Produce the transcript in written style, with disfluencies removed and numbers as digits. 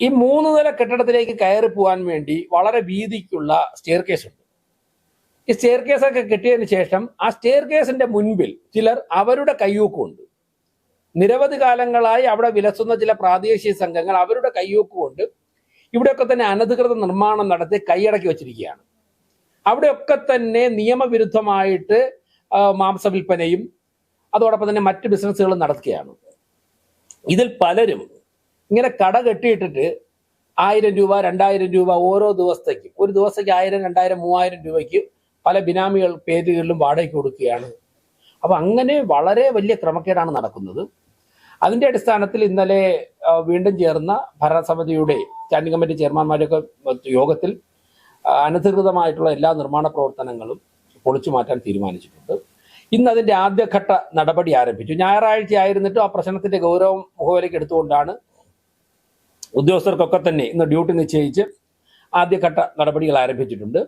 ഈ 3 നില കെട്ടിടത്തിലേക്ക് കയറി പോകാൻ വേണ്ടി വളരെ വീതിക്കുള്ള സ്റ്റെയർ കേസ് ഉണ്ട്. ഈ സ്റ്റെയർ കേസ് ഒക്കെ കെട്ടിയതിന് ശേഷം ആ സ്റ്റെയർ കേസിന്റെ മുൻപിൽ ചിലർ അവരുടെ കയ്യൂക്കുണ്ട്. നിരവധി കാലങ്ങളായി അവിടെ വിലസുന്ന ചില പ്രാദേശിക സംഘങ്ങൾ അവരുടെ കയ്യൂക്കുകൊണ്ട് ഇവിടെയൊക്കെ തന്നെ അനധികൃത നിർമ്മാണം നടത്തി കൈയടക്കി വെച്ചിരിക്കുകയാണ്. അവിടെയൊക്കെ തന്നെ നിയമവിരുദ്ധമായിട്ട് മാംസ വിൽപ്പനയും അതോടൊപ്പം തന്നെ മറ്റ് ബിസിനസ്സുകളും നടത്തുകയാണ്. ഇതിൽ പലരും ഇങ്ങനെ കട കെട്ടിയിട്ടിട്ട് 1000 രൂപ 2000 രൂപ ഓരോ ദിവസത്തേക്കും, ഒരു ദിവസത്തേക്ക് 1000 2000 3000 രൂപയ്ക്ക് പല ബിനാമികൾ പേരുകളിലും വാടകയ്ക്ക് കൊടുക്കുകയാണ്. അപ്പൊ അങ്ങനെ വളരെ വലിയ ക്രമക്കേടാണ് നടക്കുന്നത്. അതിന്റെ അടിസ്ഥാനത്തിൽ ഇന്നലെ വീണ്ടും ചേർന്ന ഭരണസമിതിയുടെ സ്റ്റാൻഡിംഗ് കമ്മിറ്റി ചെയർമാൻമാരൊക്കെ യോഗത്തിൽ അനധികൃതമായിട്ടുള്ള എല്ലാ നിർമ്മാണ പ്രവർത്തനങ്ങളും പൊളിച്ചു മാറ്റാൻ തീരുമാനിച്ചിട്ടുണ്ട്. ഇന്ന് അതിന്റെ ആദ്യഘട്ട നടപടി ആരംഭിച്ചു. ഞായറാഴ്ച ആയിരുന്നിട്ടും ആ പ്രശ്നത്തിന്റെ ഗൗരവം മുഖവിലേക്ക് എടുത്തുകൊണ്ടാണ് ഉദ്യോഗസ്ഥർക്കൊക്കെ തന്നെ ഇന്ന് ഡ്യൂട്ടി നിശ്ചയിച്ച് ആദ്യഘട്ട നടപടികൾ ആരംഭിച്ചിട്ടുണ്ട്.